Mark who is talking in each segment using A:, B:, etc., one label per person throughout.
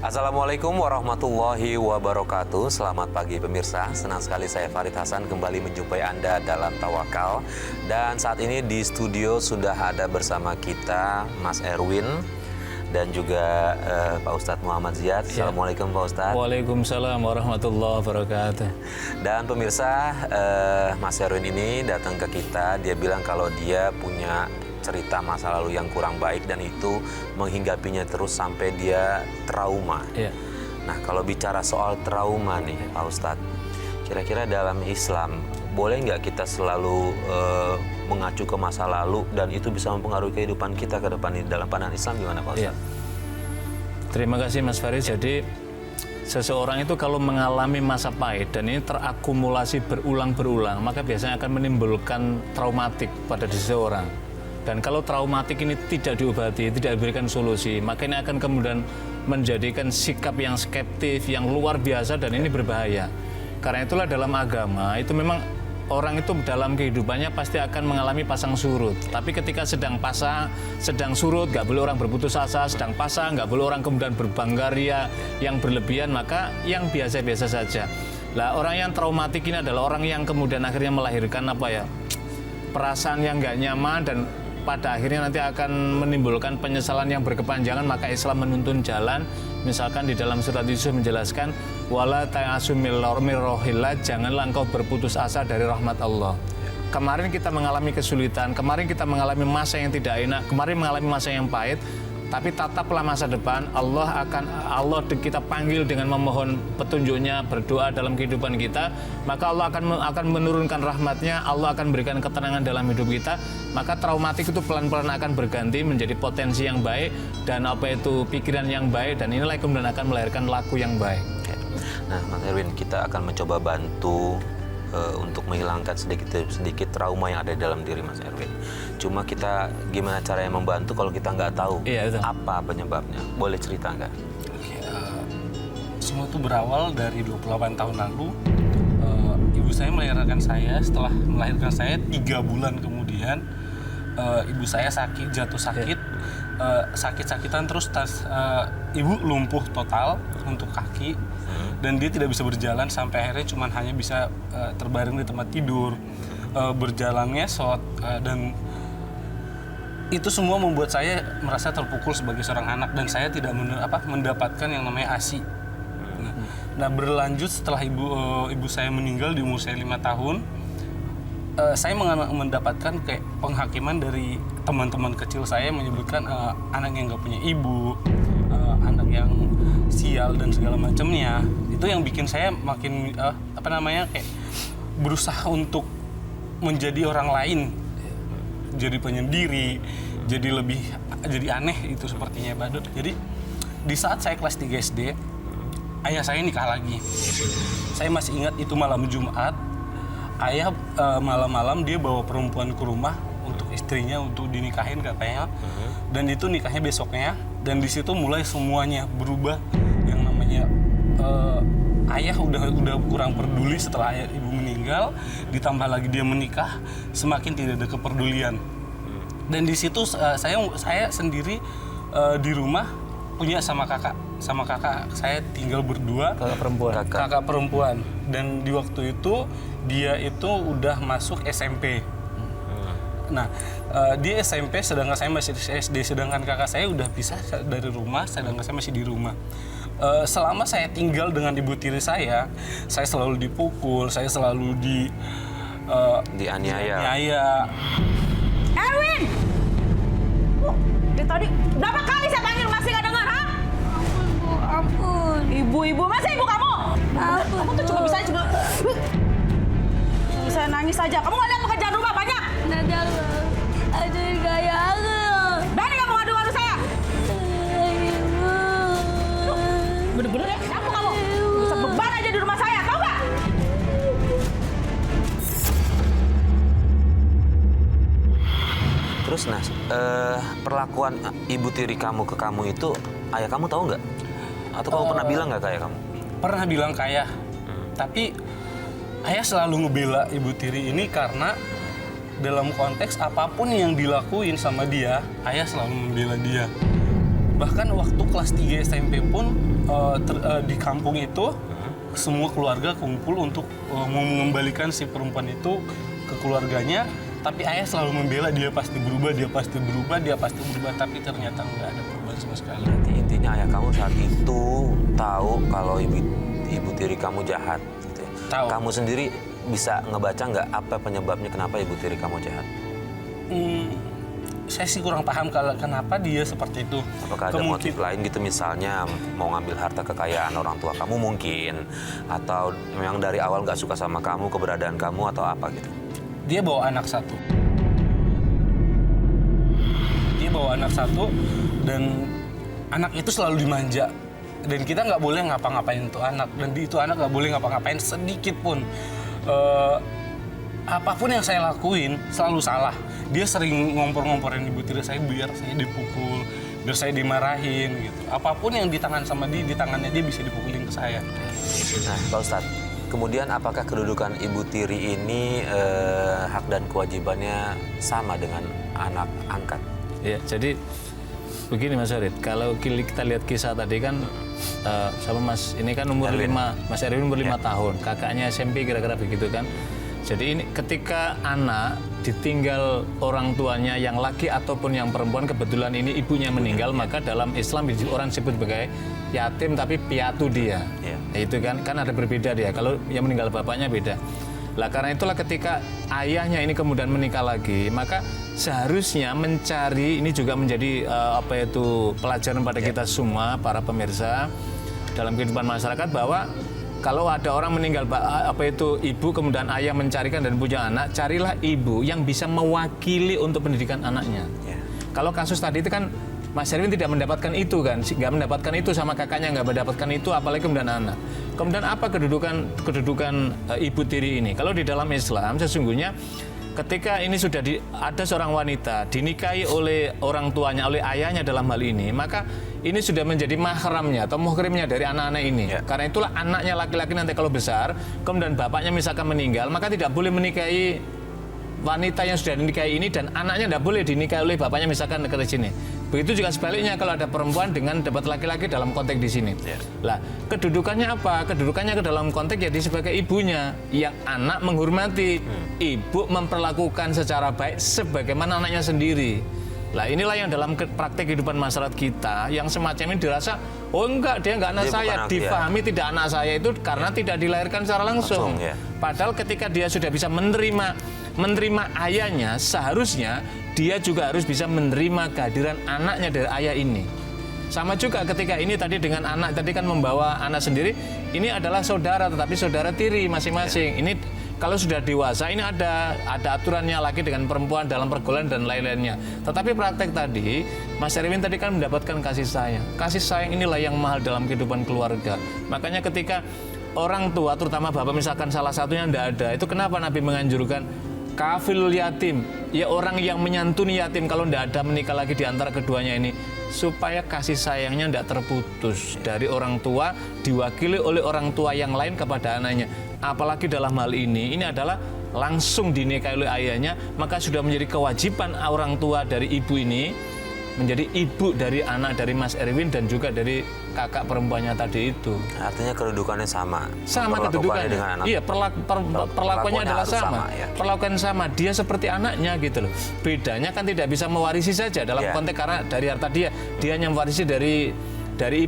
A: Assalamualaikum warahmatullahi wabarakatuh. Selamat pagi pemirsa. Senang sekali saya Farid Hasan kembali menjumpai Anda dalam Tawakal. Dan saat ini di studio sudah ada bersama kita Mas Erwin dan juga Pak Ustadz Muhammad Ziyad. Assalamualaikum Pak Ustadz.
B: Waalaikumsalam warahmatullahi wabarakatuh.
A: Dan pemirsa, Mas Erwin ini datang ke kita. Dia bilang kalau dia punya cerita masa lalu yang kurang baik dan itu menghinggapinya terus sampai dia trauma. Nah, kalau bicara soal trauma nih Pak Ustadz, kira-kira dalam Islam boleh nggak kita selalu mengacu ke masa lalu dan itu bisa mempengaruhi kehidupan kita ke depan dalam pandangan Islam, gimana Pak Ustadz?
B: Terima kasih Mas Farid. Jadi seseorang itu kalau mengalami masa pahit dan ini terakumulasi berulang-berulang, maka biasanya akan menimbulkan traumatik pada seseorang. Dan kalau traumatik ini tidak diobati, tidak diberikan solusi, maka ini akan kemudian menjadikan sikap yang skeptis, yang luar biasa, dan ini berbahaya. Karena itulah dalam agama, itu memang orang itu dalam kehidupannya pasti akan mengalami pasang surut. Tapi ketika sedang pasang, sedang surut, nggak boleh orang berputus asa, sedang pasang, nggak boleh orang kemudian berbanggaria yang berlebihan, maka yang biasa-biasa saja. Lah, orang yang traumatik ini adalah orang yang kemudian akhirnya melahirkan perasaan yang nggak nyaman dan pada akhirnya nanti akan menimbulkan penyesalan yang berkepanjangan. Maka Islam menuntun jalan, misalkan di dalam surat Yusuf menjelaskan wala ta'asu min rohillah, janganlah engkau berputus asa dari rahmat Allah. Kemarin kita mengalami kesulitan, kemarin kita mengalami masa yang tidak enak, kemarin mengalami masa yang pahit, tapi tataplah masa depan. Allah kita panggil dengan memohon petunjuknya, berdoa dalam kehidupan kita, maka Allah akan menurunkan rahmatnya, Allah akan berikan ketenangan dalam hidup kita. Maka traumatik itu pelan-pelan akan berganti menjadi potensi yang baik dan pikiran yang baik, dan inilah kemudian akan melahirkan laku yang baik.
A: Nah, Mas Erwin, kita akan mencoba bantu untuk menghilangkan sedikit trauma yang ada dalam diri Mas Erwin. Cuma kita gimana caranya membantu kalau kita nggak tahu apa penyebabnya? Boleh cerita nggak?
C: Semua itu berawal dari 28 tahun lalu. Ibu saya melahirkan saya. Setelah melahirkan saya 3 bulan kemudian, ibu saya jatuh sakit. Sakit-sakitan terus ibu lumpuh total untuk kaki dan dia tidak bisa berjalan sampai akhirnya hanya bisa terbaring di tempat tidur, berjalannya dan itu semua membuat saya merasa terpukul sebagai seorang anak dan saya tidak mendapatkan yang namanya ASI. Nah, berlanjut setelah ibu saya meninggal di umur saya 5 tahun, saya mendapatkan kayak penghakiman dari teman-teman kecil saya menyebutkan anak yang nggak punya ibu, anak yang sial dan segala macamnya. Itu yang bikin saya makin kayak berusaha untuk menjadi orang lain, jadi penyendiri, jadi aneh itu sepertinya badut. Jadi di saat saya kelas 3 SD, ayah saya nikah lagi. Saya masih ingat itu malam Jumat. Ayah malam-malam dia bawa perempuan ke rumah untuk istrinya untuk dinikahin katanya. Dan itu nikahnya besoknya. Dan di situ mulai semuanya berubah. Yang namanya ayah udah kurang peduli setelah ibu meninggal. Ditambah lagi dia menikah, semakin tidak ada kepedulian. Dan di situ saya sendiri di rumah punya sama kakak saya tinggal berdua, kakak perempuan. Dan di waktu itu dia itu udah masuk SMP. Nah, dia SMP sedangkan saya masih SD, sedangkan kakak saya udah pisah dari rumah, sedangkan saya masih di rumah. Selama saya tinggal dengan ibu tiri saya selalu dipukul, saya selalu dianiaya.
D: Erwin! Dari tadi berapa kali saya panggil masih nggak dengar, ha?
E: Ampun.
D: Ibu-ibu, masa ibu kamu? Kamu tuh cuma bisa nangis saja. Kamu nggak lihat pekerjaan rumah banyak?
E: Ada gaya aku.
D: Berani kamu ngadu-ngadu saya?
E: Ibu.
D: Bener-bener ya, kamu bisa beban aja di rumah saya, tahu nggak?
A: Terus perlakuan ibu tiri kamu ke kamu itu ayah kamu tahu nggak? Atau kamu pernah bilang nggak ke ayah kamu?
C: Pernah bilang ke ayah. Tapi ayah selalu ngebela ibu tiri ini karena dalam konteks apapun yang dilakuin sama dia, ayah selalu membela dia. Bahkan waktu kelas 3 SMP pun di kampung itu semua keluarga kumpul untuk mau mengembalikan si perempuan itu ke keluarganya. Tapi ayah selalu membela, dia pasti berubah, tapi ternyata nggak ada perubahan sama sekali.
A: Berarti intinya ayah kamu saat itu tahu kalau ibu tiri kamu jahat. Gitu ya.
C: Tahu.
A: Kamu sendiri bisa ngebaca nggak apa penyebabnya kenapa ibu tiri kamu jahat?
C: Saya sih kurang paham kalau kenapa dia seperti itu.
A: Apakah ada motif lain gitu, misalnya mau ngambil harta kekayaan orang tua kamu mungkin, atau memang dari awal nggak suka sama kamu, keberadaan kamu, atau apa gitu?
C: Dia bawa anak satu. Dan anak itu selalu dimanja. Dan kita nggak boleh ngapa-ngapain itu anak. Dan itu anak nggak boleh ngapa-ngapain sedikit pun. Apapun yang saya lakuin selalu salah. Dia sering ngompor-ngomporin ibu tiri saya biar saya dipukul, biar saya dimarahin gitu. Apapun yang di tangan sama dia, di tangannya dia bisa dipukulin ke saya.
A: Nah, Pak Ustadz, kemudian apakah kedudukan ibu tiri ini hak dan kewajibannya sama dengan anak angkat?
B: Ya, jadi begini Mas Farid, kalau kita lihat kisah tadi kan sama Mas ini kan umur
A: Erwin.
B: 5, Mas Erwin umur 5 tahun, kakaknya SMP kira-kira begitu kan. Jadi ini ketika anak ditinggal orang tuanya yang laki ataupun yang perempuan, kebetulan ini ibunya meninggal, maka dalam Islam orang disebut sebagai yatim tapi piatu dia.
A: Ya.
B: Itu kan ada berbeda dia. Kalau yang meninggal bapaknya beda. Lah karena itulah ketika ayahnya ini kemudian menikah lagi, maka seharusnya mencari, ini juga menjadi pelajaran pada kita semua para pemirsa dalam kehidupan masyarakat, bahwa kalau ada orang meninggal ibu kemudian ayah mencarikan dan punya anak, carilah ibu yang bisa mewakili untuk pendidikan anaknya.
A: Ya.
B: Kalau kasus tadi itu kan Mas Erwin tidak mendapatkan itu kan, nggak mendapatkan itu sama kakaknya, nggak mendapatkan itu, apalagi kemudian anak. Kemudian apa kedudukan ibu tiri ini? Kalau di dalam Islam sesungguhnya ketika ini sudah ada seorang wanita dinikahi oleh orang tuanya, oleh ayahnya dalam hal ini, maka ini sudah menjadi mahramnya atau muhrimnya dari anak-anak ini.
A: Ya.
B: Karena itulah anaknya laki-laki nanti kalau besar, kemudian bapaknya misalkan meninggal, maka tidak boleh menikahi wanita yang sudah dinikahi ini, dan anaknya tidak boleh dinikahi oleh bapaknya misalkan dekat di sini. Begitu juga sebaliknya kalau ada perempuan dengan dapat laki-laki dalam konteks di sini.
A: Ya.
B: Lah, kedudukannya apa? Kedudukannya ke dalam konteks jadi sebagai ibunya, yang anak menghormati. Ibu memperlakukan secara baik sebagaimana anaknya sendiri. Lah inilah yang dalam praktek kehidupan masyarakat kita yang semacam ini dirasa, oh enggak, dia enggak anak
A: Dia
B: saya,
A: bukan anak
B: difahami tidak anak saya itu karena tidak dilahirkan secara langsung.
A: Ya.
B: Padahal ketika dia sudah bisa menerima ayahnya, seharusnya dia juga harus bisa menerima kehadiran anaknya dari ayah ini. Sama juga ketika ini tadi dengan anak tadi kan membawa anak sendiri, ini adalah saudara tetapi saudara tiri masing-masing. Ini kalau sudah dewasa ini ada aturannya lagi dengan perempuan dalam pergaulan dan lain-lainnya. Tetapi praktek tadi, Mas Erwin tadi kan mendapatkan kasih sayang. Kasih sayang inilah yang mahal dalam kehidupan keluarga. Makanya ketika orang tua, terutama bapak misalkan salah satunya tidak ada, itu kenapa Nabi menganjurkan kafilul yatim, ya orang yang menyantuni yatim kalau tidak ada menikah lagi di antara keduanya ini, supaya kasih sayangnya tidak terputus dari orang tua diwakili oleh orang tua yang lain kepada anaknya. Apalagi dalam hal ini adalah langsung dinikahi oleh ayahnya, maka sudah menjadi kewajiban orang tua dari ibu ini menjadi ibu dari anak dari Mas Erwin dan juga dari kakak perempuannya tadi itu.
A: Artinya kedudukannya sama.
B: Sama kedudukannya
A: dengan anak.
B: Iya, perlakuannya adalah
A: harus
B: sama.
A: ya.
B: Perlakuan sama, dia seperti anaknya gitu loh. Bedanya kan tidak bisa mewarisi saja dalam
A: Ya.
B: konteks karena dari harta dia hanya mewarisi dari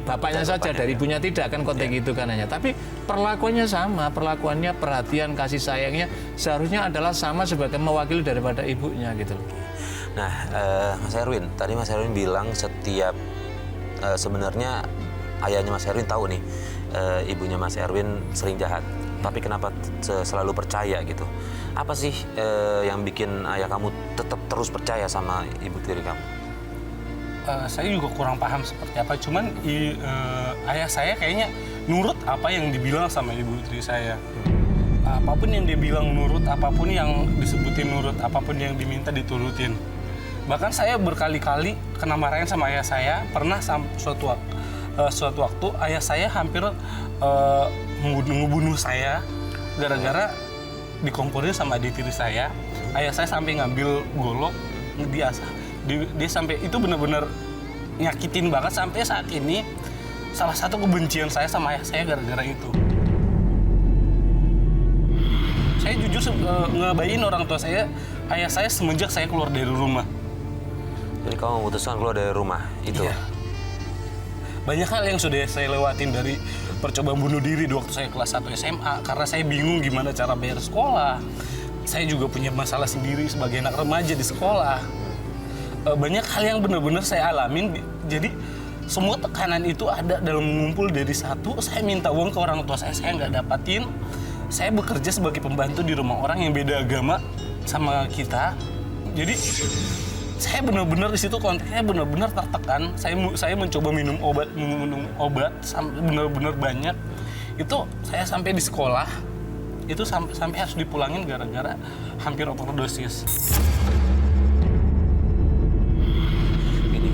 B: bapaknya saja,
A: bapaknya,
B: dari
A: ya.
B: ibunya tidak kan konteks itu kan hanya. Tapi perlakuannya sama, perlakuannya, perhatian, kasih sayangnya seharusnya adalah sama sebagai mewakili daripada ibunya gitu loh.
A: Nah, Mas Erwin, tadi Mas Erwin bilang setiap sebenarnya ayahnya Mas Erwin tahu nih ibunya Mas Erwin sering jahat. Tapi kenapa selalu percaya gitu? Apa sih yang bikin ayah kamu tetap terus percaya sama ibu tiri kamu?
C: Saya juga kurang paham seperti apa. Cuman ayah saya kayaknya nurut apa yang dibilang sama ibu tiri saya. Apapun yang dia bilang nurut, apapun yang disebutin nurut, apapun yang diminta diturutin. Bahkan saya berkali-kali kena marahin sama ayah saya. Pernah suatu waktu ayah saya hampir membunuh saya gara-gara dikomporin sama adik tiri saya. Ayah saya sampai ngambil golok, dia sampai itu benar-benar nyakitin banget sampai saat ini. Salah satu kebencian saya sama ayah saya gara-gara itu. Saya jujur ngebayin orang tua saya, ayah saya semenjak saya keluar dari rumah.
A: Jadi kamu memutuskan keluar dari rumah itu?
C: Iya. Banyak hal yang sudah saya lewatin, dari percobaan bunuh diri di waktu saya kelas 1 SMA karena saya bingung gimana cara bayar sekolah. Saya juga punya masalah sendiri sebagai anak remaja di sekolah. Banyak hal yang benar-benar saya alamin. Jadi semua tekanan itu ada dalam mengumpul dari satu. Saya minta uang ke orang tua saya nggak dapatin. Saya bekerja sebagai pembantu di rumah orang yang beda agama sama kita. Jadi saya benar-benar di situ konteksnya benar-benar tertekan. Saya mencoba minum obat sampai benar-benar banyak. Itu saya sampai di sekolah itu sampai harus dipulangin gara-gara hampir overdosis.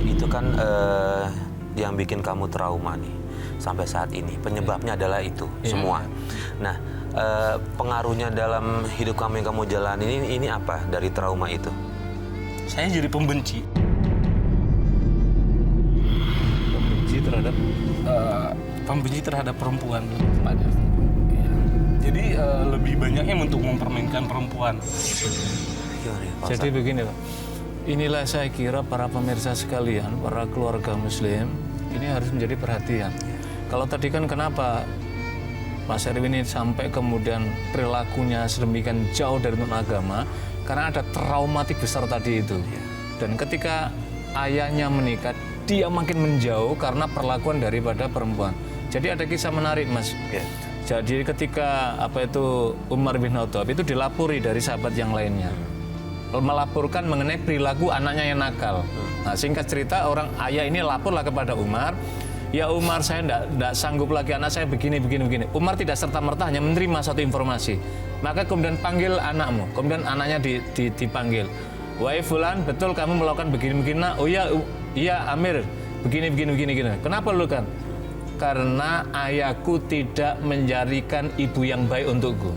A: Itu kan yang bikin kamu trauma nih sampai saat ini. Penyebabnya adalah itu semua. Nah, pengaruhnya dalam hidup kamu yang kamu jalani ini apa dari trauma itu?
C: Saya jadi pembenci. Pembenci terhadap perempuan lebih tepatnya. Ya. Jadi lebih banyaknya untuk mempermainkan perempuan.
B: Jadi begini Pak, inilah saya kira para pemirsa sekalian, para keluarga muslim, ini harus menjadi perhatian. Kalau tadi kan kenapa Mas Erwin ini sampai kemudian perilakunya sedemikian jauh dari agama, karena ada traumatik besar tadi itu. Dan ketika ayahnya menikah, dia makin menjauh karena perlakuan daripada perempuan. Jadi ada kisah menarik Mas. Jadi ketika Umar bin Khattab itu dilapori dari sahabat yang lainnya, melaporkan mengenai perilaku anaknya yang nakal. Nah, singkat cerita, orang ayah ini laporlah kepada Umar, ya Umar, saya tidak sanggup lagi, anak saya begini. Umar tidak serta-merta hanya menerima satu informasi. Maka kemudian panggil anakmu. Kemudian anaknya dipanggil. Wahai Fulan, betul kamu melakukan begini-begini? Nah, oh iya Amir, begini. Kenapa lu kan? Karena ayahku tidak menjadikan ibu yang baik untukku.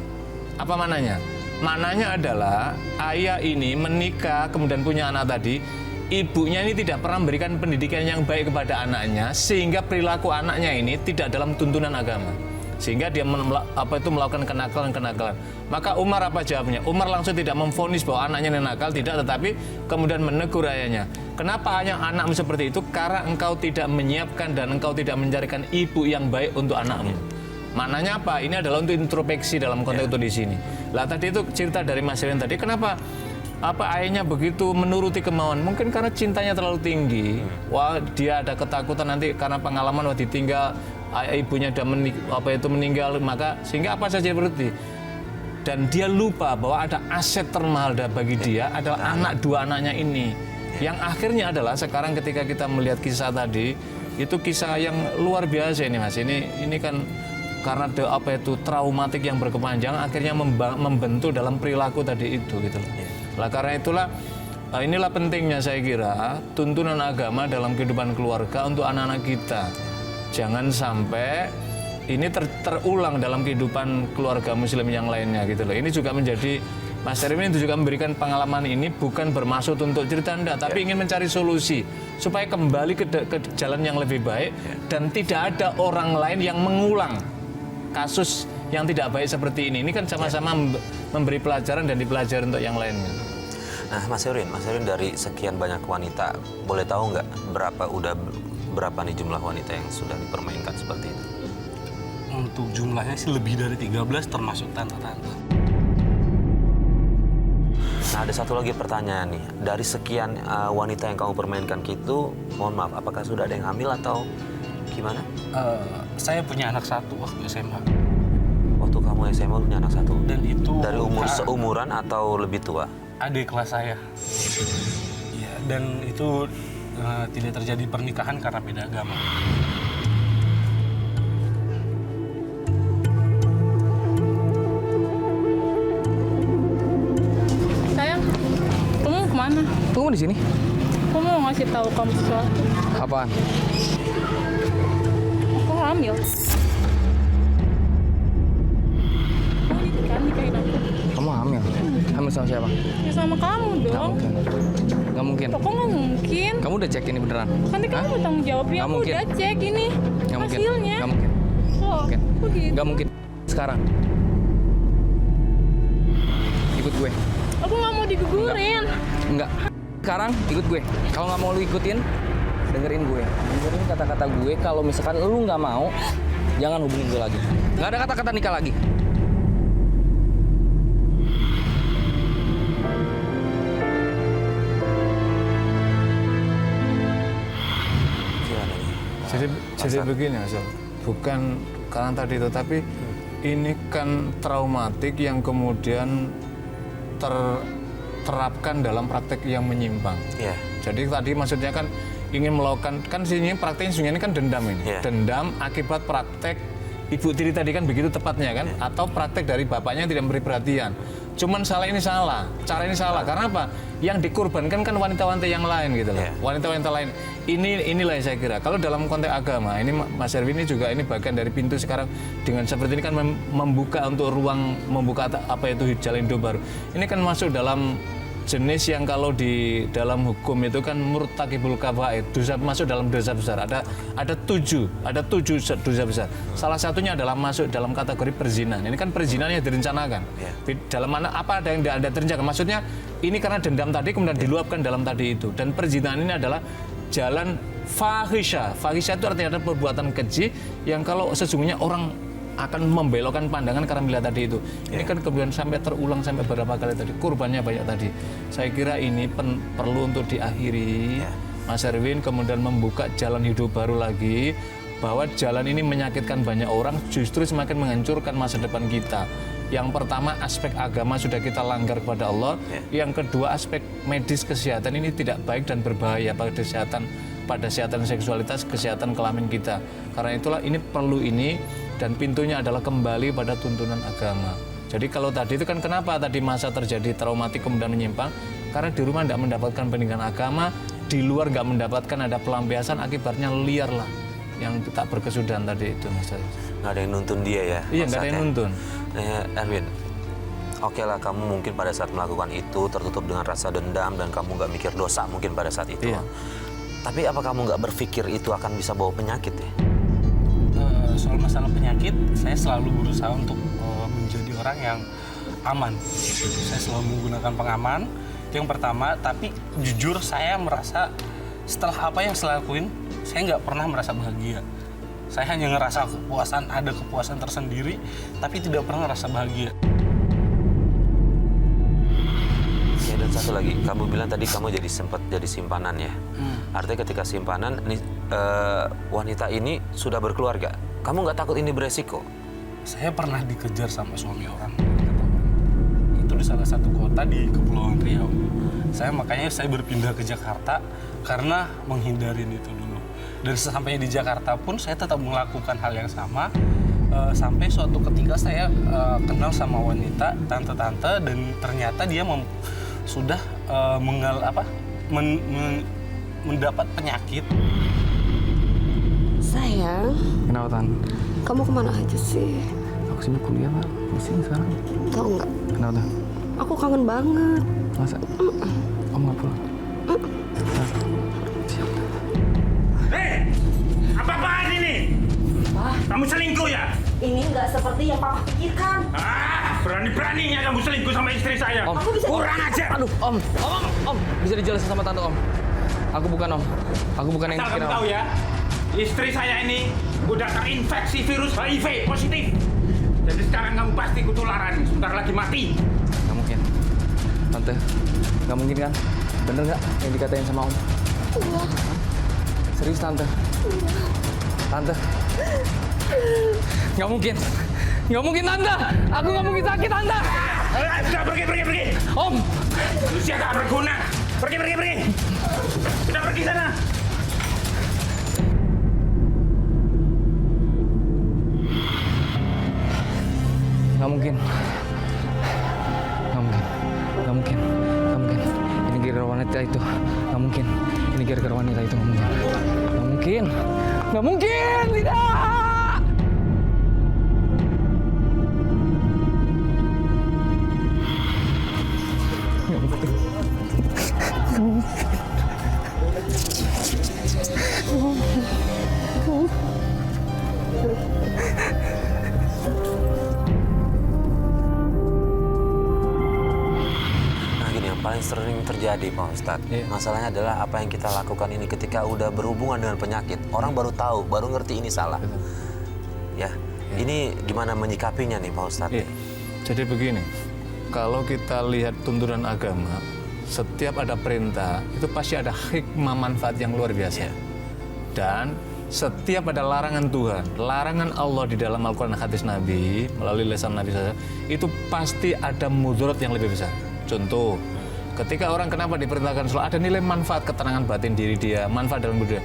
B: Apa maknanya? Maknanya adalah ayah ini menikah kemudian punya anak tadi, ibunya ini tidak pernah memberikan pendidikan yang baik kepada anaknya, sehingga perilaku anaknya ini tidak dalam tuntunan agama, sehingga dia melakukan kenakalan. Maka Umar apa jawabnya? Umar langsung tidak memvonis bahwa anaknya nakal, tidak, tetapi kemudian menegur ayahnya. Kenapa anakmu seperti itu? Karena engkau tidak menyiapkan dan engkau tidak mencarikan ibu yang baik untuk anakmu. Maknanya apa? Ini adalah untuk introspeksi dalam konteks itu di sini. Lah tadi itu cerita dari Mas Erwin tadi, kenapa ayahnya begitu menuruti kemauan? Mungkin karena cintanya terlalu tinggi. Wah, dia ada ketakutan nanti karena pengalaman ditinggal, ibunya sudah meninggal, maka sehingga apa saja berarti. Dan dia lupa bahwa ada aset termahal bagi dia adalah dua anaknya ini. Yang akhirnya adalah sekarang ketika kita melihat kisah tadi, itu kisah yang luar biasa ini Mas. Ini kan karena traumatik yang berkepanjangan akhirnya membentuk dalam perilaku tadi itu gitu loh. Lah karena itulah inilah pentingnya saya kira tuntunan agama dalam kehidupan keluarga untuk anak-anak kita. Jangan sampai ini terulang dalam kehidupan keluarga muslim yang lainnya gitu loh. Ini juga menjadi Mas Erwin itu juga memberikan pengalaman ini bukan bermaksud untuk cerita enggak, tapi ingin mencari solusi supaya kembali ke jalan yang lebih baik dan tidak ada orang lain yang mengulang kasus yang tidak baik seperti ini. Ini kan sama-sama memberi pelajaran dan dipelajari untuk yang lainnya.
A: Nah, Mas Erwin dari sekian banyak wanita, boleh tahu nggak berapa nih jumlah wanita yang sudah dipermainkan seperti itu?
C: Untuk jumlahnya sih lebih dari 13 termasuk tante-tante.
A: Nah, ada satu lagi pertanyaan nih. Dari sekian wanita yang kamu permainkan gitu, mohon maaf, apakah sudah ada yang hamil atau gimana?
C: Saya punya anak satu waktu SMA.
A: Waktu kamu SMA punya anak satu?
C: Dan itu
A: dari umur seumuran atau lebih tua?
C: Adik kelas saya. Ya, dan itu tidak terjadi pernikahan karena beda agama.
F: Sayang, kamu kemana?
G: Tunggu di sini.
F: Aku mau ngasih tahu kamu sesuatu.
G: Apaan?
F: Aku hamil. Kamu nikahin aku.
G: Kamu hamil. Hamil sama siapa?
F: Ya sama kamu
G: Nggak
F: dong.
G: mungkin. Nggak mungkin.
F: Kok nggak mungkin?
G: Kamu udah cek ini beneran?
F: Nanti kamu tanggung jawabnya.
G: Nggak
F: Aku
G: mungkin.
F: udah cek ini
G: Nggak mungkin.
F: hasilnya.
G: Nggak mungkin.
F: Kok?
G: Mungkin.
F: Kok gitu?
G: Nggak mungkin. Sekarang. Ikut gue.
F: Aku nggak mau digugurin.
G: Enggak. Sekarang ikut gue. Kalau nggak mau lu ikutin, dengerin gue. Dengerin kata-kata gue. Kalau misalkan lu nggak mau, jangan hubungin gue lagi. Nggak ada kata-kata nikah lagi.
A: Gimana nih?
B: Jadi begini Mas, bukan karena tadi itu, tapi ini kan traumatik yang kemudian terapkan dalam praktek yang menyimpang.
A: Iya.
B: Jadi tadi maksudnya kan ingin melakukan, kan sini prakteknya sebenarnya ini kan dendam ini.
A: Iya.
B: Dendam akibat praktek ibu tiri tadi kan begitu tepatnya kan, atau praktek dari bapaknya yang tidak memberi perhatian. Cuman salah ini salah, cara ini salah. Karena apa? Yang dikorbankan kan wanita-wanita yang lain gitu loh.
A: Iya.
B: Wanita-wanita lain. Inilah yang saya kira. Kalau dalam konteks agama, ini Mas Erwin ini juga ini bagian dari pintu sekarang dengan seperti ini kan membuka untuk ruang, membuka apa itu jalan hidup baru. Ini kan masuk dalam jenis yang kalau di dalam hukum itu kan murtakibul kabair, dosa masuk dalam dosa besar. Ada tujuh dosa besar. Salah satunya adalah masuk dalam kategori perzinahan. Ini kan perzinahan yang direncanakan. Dalam mana apa ada yang tidak ada direncanakan. Maksudnya ini karena dendam tadi kemudian diluapkan dalam tadi itu. Dan perzinahan ini adalah jalan fahisha. Fahisha itu artinya ada perbuatan keji yang kalau sesungguhnya orang akan membelokkan pandangan karena melihat tadi itu. Ini kan kemudian sampai terulang sampai berapa kali tadi. Kurbannya banyak tadi. Saya kira ini perlu untuk diakhiri. Mas Erwin kemudian membuka jalan hidup baru lagi. Bahwa jalan ini menyakitkan banyak orang, justru semakin menghancurkan masa depan kita. Yang pertama aspek agama sudah kita langgar kepada Allah. Yang kedua aspek medis kesehatan ini tidak baik dan berbahaya pada kesehatan seksualitas, kesehatan kelamin kita. Karena itulah ini perlu ini. Dan pintunya adalah kembali pada tuntunan agama. Jadi kalau tadi itu kan kenapa tadi masa terjadi traumatik kemudian menyimpang? Karena di rumah tidak mendapatkan pendidikan agama, di luar nggak mendapatkan ada pelampiasan, akibatnya liar lah. Yang tak berkesudahan tadi itu Mas.
A: Nggak ada yang nuntun dia ya?
B: Iya, nggak ada yang nuntun.
A: Erwin, oke lah kamu mungkin pada saat melakukan itu tertutup dengan rasa dendam dan kamu nggak mikir dosa mungkin pada saat itu.
B: Iya.
A: Tapi apa kamu nggak berpikir itu akan bisa bawa penyakit ya?
C: Soal masalah penyakit, saya selalu berusaha untuk menjadi orang yang aman. Saya selalu menggunakan pengaman. Itu yang pertama, tapi jujur saya merasa setelah apa yang saya lakuin, saya nggak pernah merasa bahagia. Saya hanya ngerasa kepuasan, ada kepuasan tersendiri, tapi tidak pernah merasa bahagia.
A: Ya, dan satu lagi, kamu bilang tadi kamu sempat jadi simpanan ya. Artinya ketika simpanan, wanita ini sudah berkeluarga. Kamu nggak takut ini beresiko?
C: Saya pernah dikejar sama suami orang. Itu di salah satu kota di Kepulauan Riau. Makanya saya berpindah ke Jakarta karena menghindarin itu dulu. Dan sesampainya di Jakarta pun saya tetap melakukan hal yang sama. Sampai suatu ketika saya kenal sama wanita, tante-tante, dan ternyata dia sudah mendapat penyakit.
H: Sayang,
G: Kenapa, Tan?
H: kamu kemana aja sih?
G: Aku sibuk kuliah, Pak. Pusing sekarang.
H: Tahu nggak?
G: Kenapa, Tan?
H: Aku kangen banget.
G: Masa? Om nggak pulang?
I: Apa-apaan ini? Kamu selingkuh ya?
H: Ini nggak seperti yang Papa pikirkan.
I: Berani-beraninya kamu selingkuh sama istri saya.
G: Om.
I: Kurang aja.
G: Aduh, Om. Bisa dijelasin sama Tante, Om. Aku bukan, Om. Aku bukan yang
I: Asal
G: bikin,
I: kamu
G: Om.
I: tahu ya, istri saya ini udah terinfeksi virus HIV positif. Jadi sekarang kamu pasti ketularan, sebentar lagi mati.
G: Nggak mungkin. Tante, nggak mungkin kan? Bener nggak yang dikatain sama Om? Serius, Tante? Tante? Nggak mungkin. Nggak mungkin, Tante! Aku nggak mungkin sakit, Tante!
I: Sudah, pergi.
G: Om!
I: Manusia gak berguna. Pergi. Sudah pergi sana.
G: Nggak mungkin. Ini gara-gara wanita itu. Nggak mungkin. Nggak mungkin. Tidak!
A: Nah gini, yang paling sering terjadi Pak Ustadz, masalahnya adalah apa yang kita lakukan ini ketika udah berhubungan dengan penyakit, orang baru tahu, baru ngerti ini salah. Ya, ini gimana menyikapinya nih Pak Ustadz?
B: Iya. Jadi begini, kalau kita lihat tuntunan agama, setiap ada perintah itu pasti ada hikmah manfaat yang luar biasa. Dan setiap ada larangan Tuhan, larangan Allah di dalam Al-Quran dan hadis Nabi, melalui lisan Nabi SAW, itu pasti ada mudarat yang lebih besar. Contoh, ketika orang kenapa diperintahkan sholat, ada nilai manfaat ketenangan batin diri dia, manfaat dalam budaya.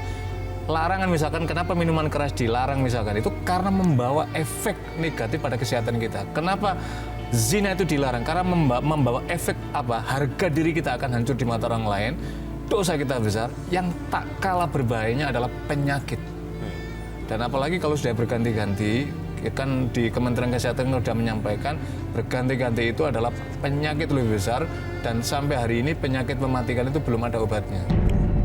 B: Larangan misalkan, kenapa minuman keras dilarang misalkan, itu karena membawa efek negatif pada kesehatan kita. Kenapa zina itu dilarang? Karena membawa efek apa? Harga diri kita akan hancur di mata orang lain. Dosa kita besar, yang tak kalah berbahayanya adalah penyakit. Dan apalagi kalau sudah berganti-ganti, kan di Kementerian Kesehatan sudah menyampaikan berganti-ganti itu adalah penyakit lebih besar, dan sampai hari ini penyakit mematikan itu belum ada obatnya.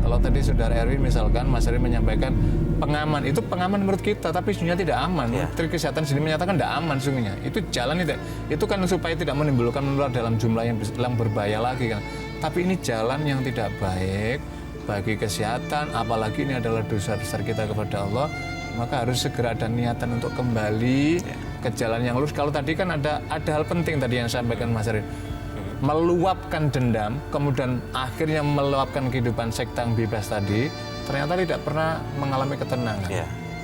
B: Kalau tadi saudara Erwin misalkan, Mas Erwin menyampaikan pengaman, itu pengaman menurut kita, tapi sesungguhnya tidak aman. Menteri Kesehatan sendiri menyatakan tidak aman sesungguhnya. Itu jalan itu kan supaya tidak menimbulkan menular dalam jumlah yang berbahaya lagi kan. Tapi ini jalan yang tidak baik bagi kesehatan, apalagi ini adalah dosa besar kita kepada Allah, maka harus segera ada niatan untuk kembali ke jalan yang lurus. Kalau tadi kan ada hal penting tadi yang sampaikan Mas Erwin, meluapkan dendam, kemudian akhirnya meluapkan kehidupan seks yang bebas tadi, ternyata tidak pernah mengalami ketenangan.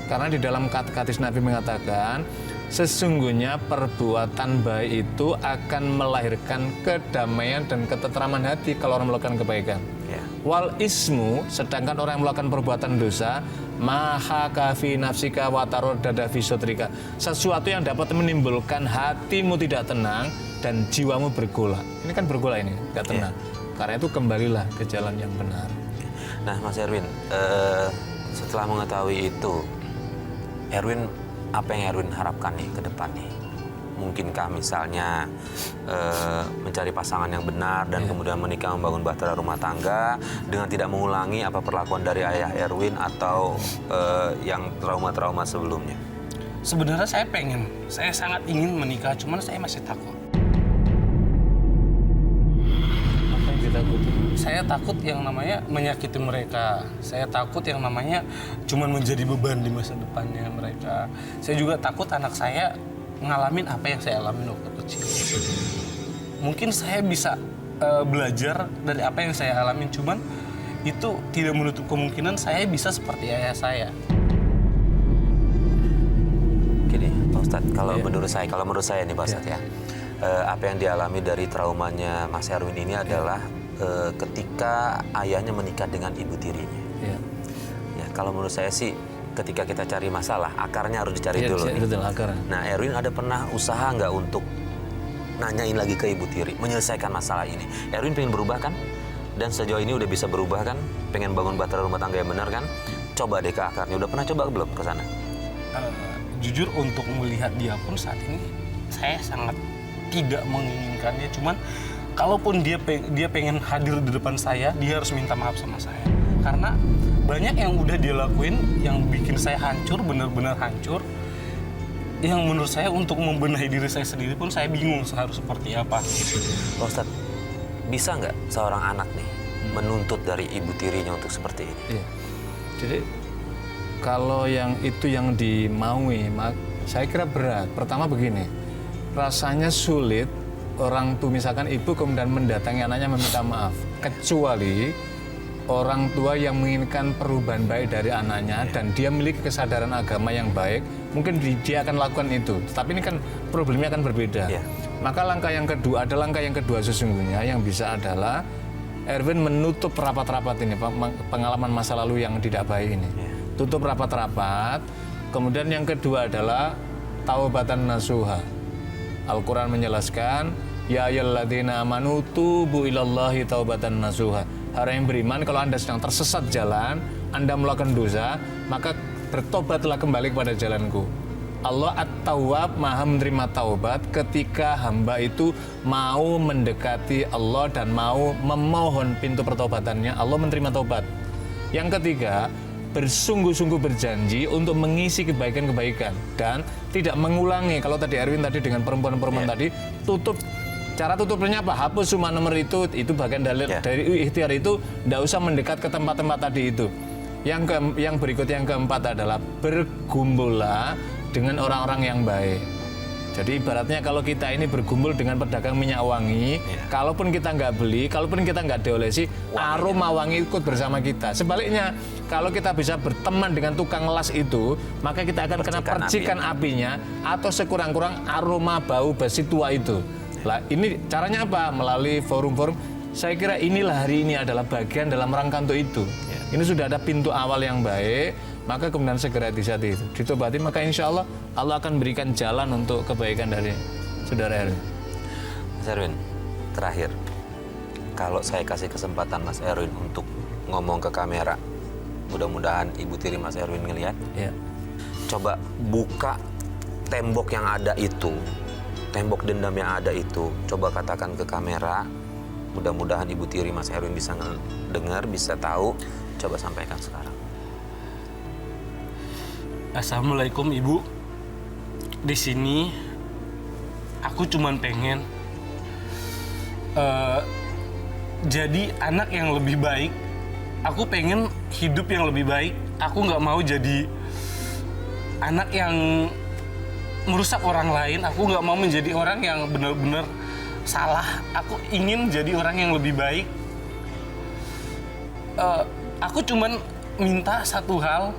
B: Karena di dalam hadis Nabi mengatakan, sesungguhnya perbuatan baik itu akan melahirkan kedamaian dan ketentraman hati kalau orang melakukan kebaikan. Wal ismu, sedangkan orang yang melakukan perbuatan dosa, maha kafi nafsika watarodada fi sotrika, sesuatu yang dapat menimbulkan hatimu tidak tenang dan jiwamu bergolak. Ini kan bergolak ini, tidak tenang. Karena itu kembalilah ke jalan yang benar.
A: Nah Mas Erwin, setelah mengetahui itu, Erwin, apa yang Erwin harapkan nih ke depan nih? Mungkinkah misalnya mencari pasangan yang benar dan kemudian menikah, membangun bahtera rumah tangga dengan tidak mengulangi apa perlakuan dari ayah Erwin atau yang trauma-trauma sebelumnya?
C: Sebenarnya saya sangat ingin menikah, cuman saya masih takut.
B: Apa yang ditakuti?
C: Saya takut yang namanya menyakiti mereka. Saya takut yang namanya cuman menjadi beban di masa depannya mereka. Saya juga takut anak saya ngalamin apa yang saya alamin waktu kecil. Mungkin saya bisa belajar dari apa yang saya alamin, cuman itu tidak menutup kemungkinan saya bisa seperti ayah saya.
A: Gini, Pak Ustadz, kalau menurut saya nih Pak Ustadz ya, apa yang dialami dari traumanya Mas Erwin ini adalah ketika ayahnya menikah dengan ibu tirinya. Ya, kalau menurut saya sih, ketika kita cari masalah, akarnya harus dicari dulu nih. Nah, Erwin ada pernah usaha nggak untuk nanyain lagi ke ibu tiri, menyelesaikan masalah ini? Erwin pengen berubah kan? Dan sejauh ini udah bisa berubah kan? Pengen bangun bahtera rumah tangga yang benar kan? Coba deh ke akarnya. Udah pernah coba belum ke sana?
C: Jujur untuk melihat dia pun saat ini, saya sangat tidak menginginkannya. Cuman, kalaupun dia pengen hadir di depan saya, dia harus minta maaf sama saya. Karena banyak yang udah dia lakuin yang bikin saya hancur, benar-benar hancur. Yang menurut saya untuk membenahi diri saya sendiri pun saya bingung harus seperti apa.
A: Pak Ustadz, bisa nggak seorang anak nih menuntut dari ibu tirinya untuk seperti ini?
B: Iya. Jadi kalau yang itu yang dimaui, saya kira berat. Pertama begini, rasanya sulit orang tua misalkan ibu kemudian mendatangi anaknya meminta maaf, kecuali orang tua yang menginginkan perubahan baik dari anaknya dan dia memiliki kesadaran agama yang baik, mungkin dia akan lakukan itu. Tapi ini kan problemnya akan berbeda. Maka langkah yang kedua sesungguhnya yang bisa adalah Erwin menutup rapat-rapat ini, pengalaman masa lalu yang tidak baik ini. Tutup rapat-rapat. Kemudian yang kedua adalah taubatan nasuha. Al-Quran menjelaskan, ya ayyuhalladzina amanu tubu ilallahi taubatan nasuha. Orang yang beriman, kalau Anda sedang tersesat jalan, Anda melakukan dosa, maka bertobatlah kembali kepada jalanku. Allah At-Tawwab, Maha menerima taubat ketika hamba itu mau mendekati Allah dan mau memohon pintu pertobatannya, Allah menerima taubat. Yang ketiga, bersungguh-sungguh berjanji untuk mengisi kebaikan-kebaikan dan tidak mengulangi. Kalau tadi Erwin tadi dengan perempuan-perempuan tadi, cara tutupnya apa? Hapus semua nomor itu bagian dari ikhtiar itu, tidak usah mendekat ke tempat-tempat tadi itu. Yang berikut yang keempat adalah bergumullah dengan orang-orang yang baik. Jadi ibaratnya kalau kita ini bergumul dengan pedagang minyak wangi, kalaupun kita nggak beli, kalaupun kita nggak diolesi, aroma wangi ikut bersama kita. Sebaliknya, kalau kita bisa berteman dengan tukang las itu, maka kita akan kena percikan apinya atau sekurang-kurang aroma bau besi tua itu. Lah, ini caranya apa? Melalui forum-forum. Saya kira inilah hari ini adalah bagian dalam rangka untuk itu. Ini sudah ada pintu awal yang baik, maka kemudian segera disati itu. Ditobati, maka insya Allah Allah akan berikan jalan untuk kebaikan dari saudara Erwin.
A: Mas Erwin, terakhir, kalau saya kasih kesempatan Mas Erwin untuk ngomong ke kamera, mudah-mudahan Ibu Tiri Mas Erwin ngelihat.
B: Ya.
A: Coba buka tembok yang ada itu, tembok dendam yang ada itu, coba katakan ke kamera. Mudah-mudahan Ibu Tiri Mas Erwin bisa dengar, bisa tahu. Coba sampaikan sekarang.
C: Assalamualaikum Ibu. Di sini aku cuman pengen jadi anak yang lebih baik. Aku pengen hidup yang lebih baik. Aku nggak mau jadi anak yang merusak orang lain. Aku nggak mau menjadi orang yang benar-benar salah. Aku ingin jadi orang yang lebih baik. Aku cuman minta satu hal.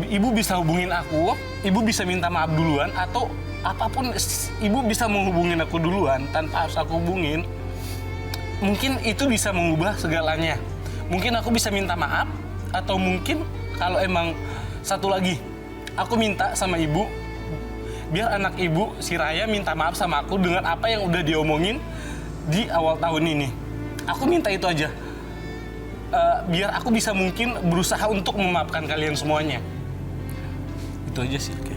C: Ibu bisa hubungin aku, Ibu bisa minta maaf duluan, atau apapun Ibu bisa menghubungin aku duluan tanpa harus aku hubungin. Mungkin itu bisa mengubah segalanya. Mungkin aku bisa minta maaf, atau mungkin kalau emang satu lagi, aku minta sama Ibu, biar anak Ibu, si Raya, minta maaf sama aku dengan apa yang udah diomongin di awal tahun ini. Aku minta itu aja. Biar aku bisa mungkin berusaha untuk memaafkan kalian semuanya. Itu aja sih.
A: Oke.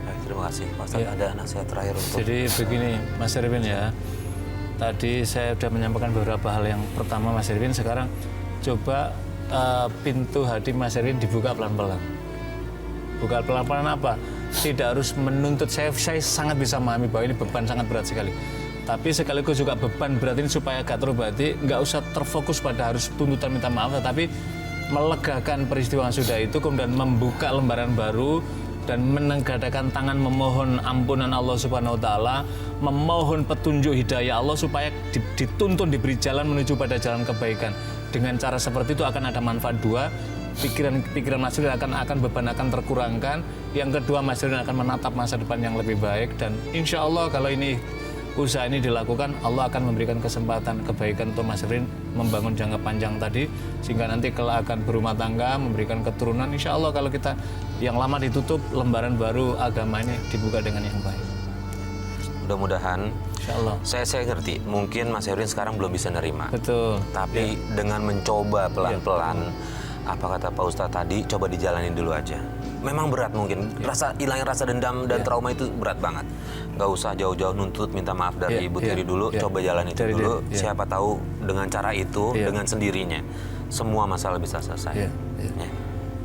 A: Baik, terima kasih. Pak Ustadz, ada nasihat terakhir untuk...
B: Jadi begini, Mas Erwin ya. Tadi saya sudah menyampaikan beberapa hal. Yang pertama, Mas Erwin, sekarang coba pintu hati Mas Erwin dibuka pelan-pelan. Buka pelan-pelan apa? Tidak harus menuntut. Saya sangat bisa memahami bahwa ini beban sangat berat sekali. Tapi sekaligus juga beban berat ini supaya agak terobati, nggak usah terfokus pada harus tuntutan minta maaf, tetapi melegakan peristiwa yang sudah itu, kemudian membuka lembaran baru dan menengadahkan tangan memohon ampunan Allah Subhanahu wa Ta'ala, memohon petunjuk hidayah Allah supaya dituntun, diberi jalan menuju pada jalan kebaikan. Dengan cara seperti itu akan ada manfaat dua. Pikiran Mas Erwin akan beban akan terkurangkan. Yang kedua, Mas Erwin akan menatap masa depan yang lebih baik, dan insya Allah kalau ini usaha ini dilakukan, Allah akan memberikan kesempatan kebaikan untuk Mas Erwin membangun jangka panjang tadi, sehingga nanti kelak akan berumah tangga, memberikan keturunan. Insya Allah kalau kita yang lama ditutup, lembaran baru agama ini dibuka dengan yang baik.
A: Mudah-mudahan.
B: Insya Allah.
A: Saya ngerti, mungkin Mas Erwin sekarang belum bisa nerima.
B: Betul.
A: Tapi dengan mencoba pelan-pelan, apa kata Pak Ustadz tadi, coba dijalanin dulu aja. Memang berat mungkin, hilangin rasa dendam dan trauma itu berat banget. Nggak usah jauh-jauh nuntut minta maaf dari Ibu Tiri dulu, coba jalan itu dulu. Siapa tahu dengan cara itu, dengan sendirinya, semua masalah bisa selesai.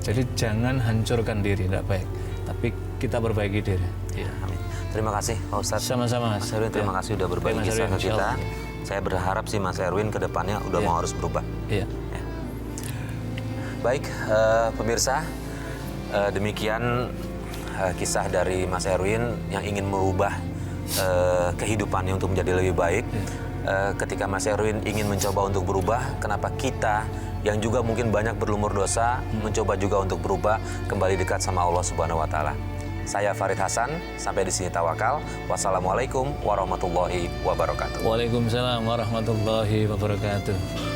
B: Jadi jangan hancurkan diri, tidak baik. Tapi kita perbaiki diri.
A: Amin. Terima kasih Pak Ustadz.
B: Sama-sama Mas.
A: Mas Erwin, terima kasih udah berbagi kisah ke kita. Saya berharap sih Mas Erwin ke depannya udah mau harus berubah. Baik, pemirsa, demikian kisah dari Mas Erwin yang ingin merubah kehidupannya untuk menjadi lebih baik. Ketika Mas Erwin ingin mencoba untuk berubah, kenapa kita yang juga mungkin banyak berlumur dosa mencoba juga untuk berubah, kembali dekat sama Allah Subhanahu wa Ta'ala. Saya Farid Hasan, sampai di sini tawakal. Wassalamualaikum warahmatullahi wabarakatuh.
B: Waalaikumsalam warahmatullahi wabarakatuh.